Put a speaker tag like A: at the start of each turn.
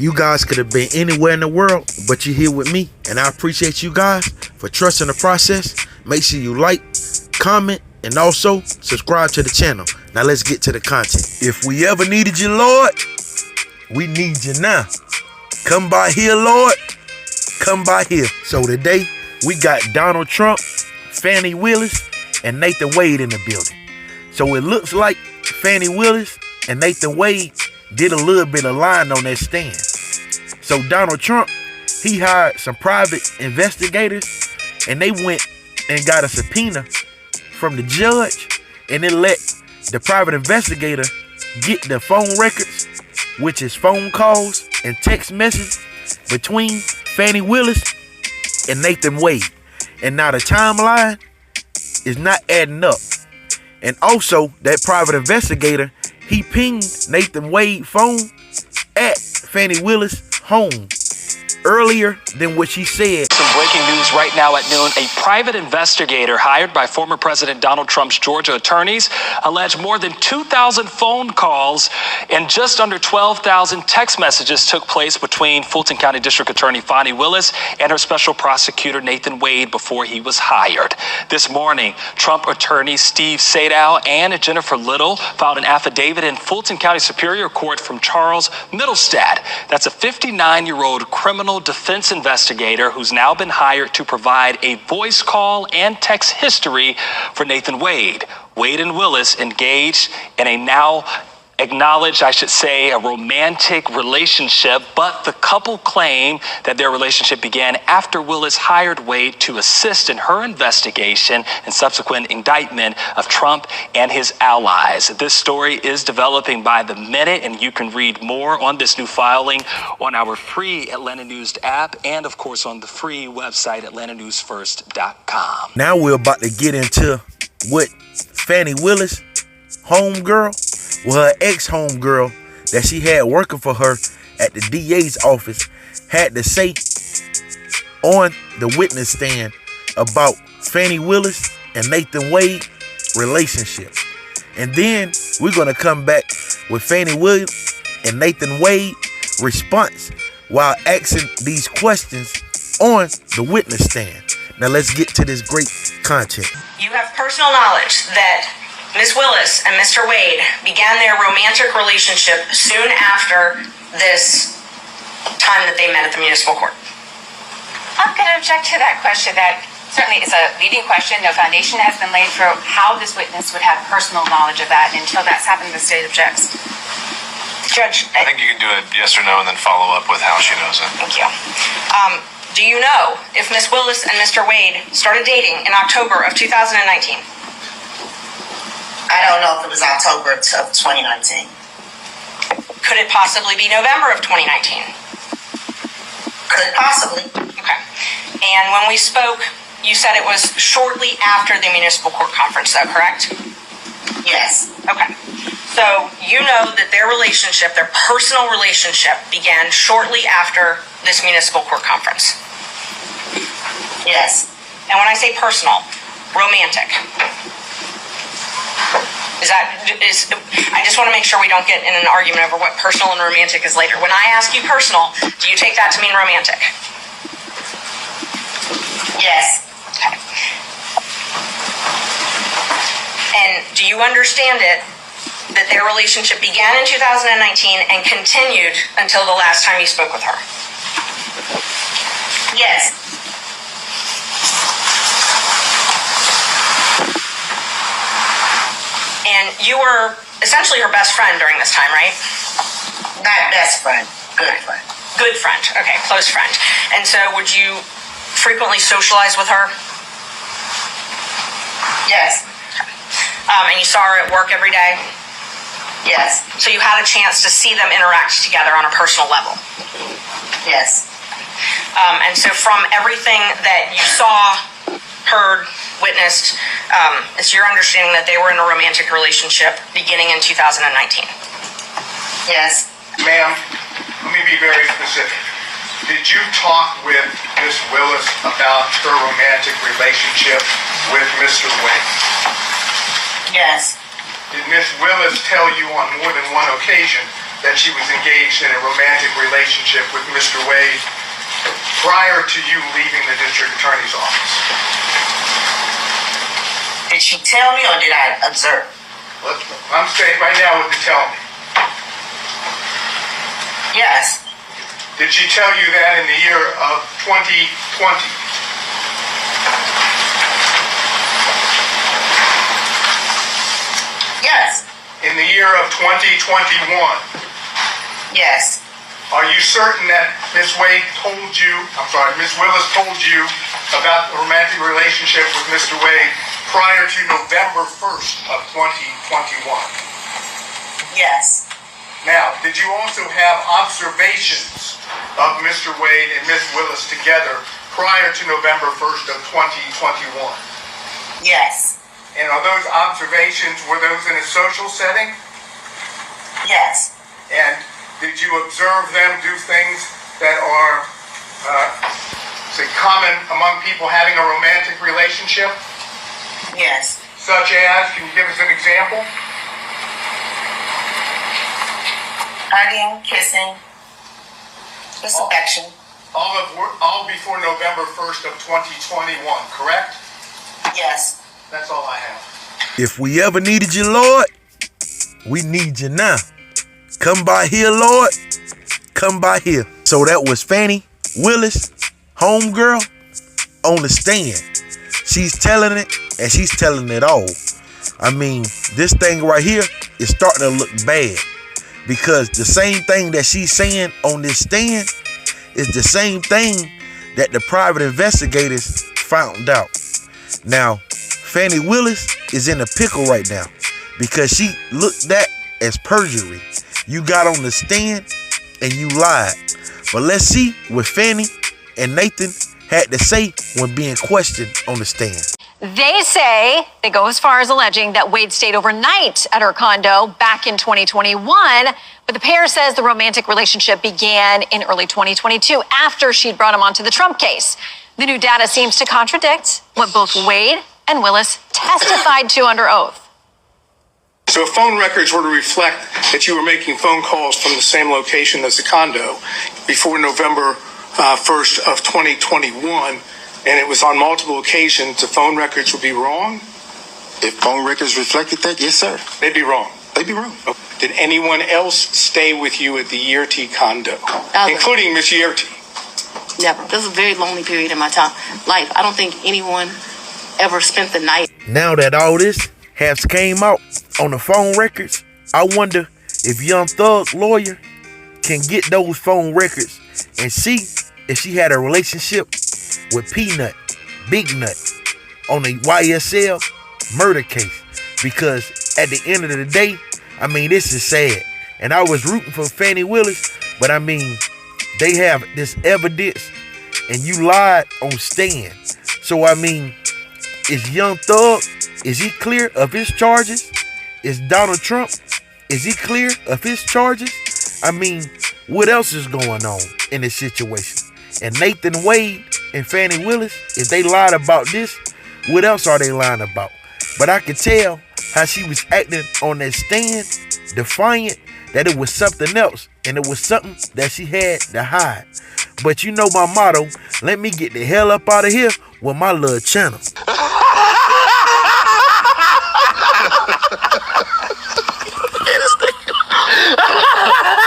A: You guys could have been anywhere in the world, but you're here with me, and I appreciate you guys for trusting the process. Make sure you like, comment, and also subscribe to the channel. Now let's get to the content. If we ever needed you, Lord, we need you now. Come by here, Lord. Come by here. So today, we got Donald Trump, Fani Willis, and Nathan Wade in the building. So it looks like Fani Willis and Nathan Wade did a little bit of lying on that stand. So Donald Trump, he hired some private investigators, and they went and got a subpoena from the judge, and it let the private investigator get the phone records, which is phone calls and text messages between Fani Willis and Nathan Wade. And now the timeline is not adding up. And also, that private investigator, he pinged Nathan Wade's phone at Fani Willis' home earlier than what she said.
B: Some breaking news right now at noon. A private investigator hired by former President Donald Trump's Georgia attorneys alleged more than 2,000 phone calls and just under 12,000 text messages took place between Fulton County District Attorney Fani Willis and her special prosecutor Nathan Wade before he was hired. This morning, Trump attorneys Steve Sadow and Jennifer Little filed an affidavit in Fulton County Superior Court from Charles Middlestad. That's a 59-year-old criminal defense investigator who's now been hired to provide a voice call and text history for Nathan Wade. Wade and Willis engaged in a now acknowledged, I should say, a romantic relationship, but the couple claim that their relationship began after Willis hired Wade to assist in her investigation and subsequent indictment of Trump and his allies. This story is developing by the minute, and you can read more on this new filing on our free Atlanta News app and, of course, on the free website, atlantanewsfirst.com.
A: Now we're about to get into what Fani Willis, homegirl, well, her ex-homegirl that she had working for her at the DA's office, had to say on the witness stand about Fani Willis and Nathan Wade relationship. And then we're going to come back with Fani Willis and Nathan Wade response while asking these questions on the witness stand. Now let's get to this great content.
C: You have personal knowledge that Ms. Willis and Mr. Wade began their romantic relationship soon after this time that they met at the municipal court.
D: I'm going to object to that question. That certainly is a leading question. No foundation has been laid for how this witness would have personal knowledge of that. Until that's happened, the state objects.
C: Judge,
E: I think you can do a yes or no and then follow up with how she knows it.
C: Thank you. Do you know if Ms. Willis and Mr. Wade started dating in October of 2019?
F: I don't know if it was October of 2019.
C: Could it possibly be November of 2019?
F: Could possibly.
C: Okay. And when we spoke, you said it was shortly after the municipal court conference, though, correct?
F: Yes.
C: Okay. So you know that their relationship, their personal relationship, began shortly after this municipal court conference?
F: Yes.
C: And when I say personal, romantic. I just want to make sure we don't get in an argument over what personal and romantic is later. When I ask you personal, do you take that to mean romantic?
F: Yes.
C: Okay. And do you understand it that their relationship began in 2019 and continued until the last time you spoke with her?
F: Yes.
C: And you were essentially her best friend during this time, right?
F: Not best friend. Good friend.
C: Good friend. Okay, close friend. And so would you frequently socialize with her?
F: Yes.
C: And you saw her at work every day?
F: Yes.
C: So you had a chance to see them interact together on a personal level?
F: Yes.
C: And so from everything that you saw, heard, witnessed, it's your understanding that they were in a romantic relationship beginning in 2019?
F: Yes.
G: Ma'am, let me be very specific. Did you talk with Ms. Willis about her romantic relationship with Mr. Wade?
F: Yes.
G: Did Ms. Willis tell you on more than one occasion that she was engaged in a romantic relationship with Mr. Wade prior to you leaving the district attorney's office?
F: Did she tell me or did I observe?
G: I'm saying right now what to tell me.
F: Yes.
G: Did she tell you that in the year of 2020?
F: Yes.
G: In the year of 2021?
F: Yes.
G: Are you certain that Ms. Willis told you about the romantic relationship with Mr. Wade prior to November 1st of 2021?
F: Yes.
G: Now, did you also have observations of Mr. Wade and Ms. Willis together prior to November 1st of 2021?
F: Yes.
G: And are those observations, were those in a social setting?
F: Yes.
G: And did you observe them do things that are, say, common among people having a romantic relationship?
F: Yes.
G: Such as, can you give us an example?
F: Hugging, kissing, just affection.
G: All before November 1st of 2021, correct?
F: Yes.
G: That's all I have.
A: If we ever needed you, Lord, we need you now. Come by here, Lord. Come by here. So that was Fani Willis, homegirl, on the stand. She's telling it, and she's telling it all. I mean, this thing right here is starting to look bad, because the same thing that she's saying on this stand is the same thing that the private investigators found out. Now, Fani Willis is in a pickle right now because she looked at as perjury. You got on the stand and you lied. But let's see what Fani and Nathan had to say when being questioned on the stand.
H: They say, they go as far as alleging that Wade stayed overnight at her condo back in 2021, but the pair says the romantic relationship began in early 2022 after she'd brought him onto the Trump case. The new data seems to contradict what both Wade and Willis testified to under oath.
G: So if phone records were to reflect that you were making phone calls from the same location as the condo before November 1st of 2021, and it was on multiple occasions, the phone records would be wrong?
I: If phone records reflected that, yes, sir.
G: They'd be wrong.
I: They'd be wrong.
G: Did anyone else stay with you at the Yerty condo, including Miss Yerty?
J: Never. This is a very lonely period in my life. I don't think anyone ever spent the night.
A: Now that all this has came out on the phone records, I wonder if Young Thug's lawyer can get those phone records and see if she had a relationship with Peanut, Big Nut, on the YSL murder case. Because at the end of the day, I mean, this is sad. And I was rooting for Fani Willis, but I mean, they have this evidence and you lied on stand. So I mean, is Young Thug, is he clear of his charges? Is Donald Trump, is he clear of his charges? I mean, what else is going on in this situation? And Nathan Wade and Fani Willis, if they lied about this, what else are they lying about? But I could tell how she was acting on that stand, defiant, that it was something else, and it was something that she had to hide. But you know my motto, let me get the hell up out of here with my little channel.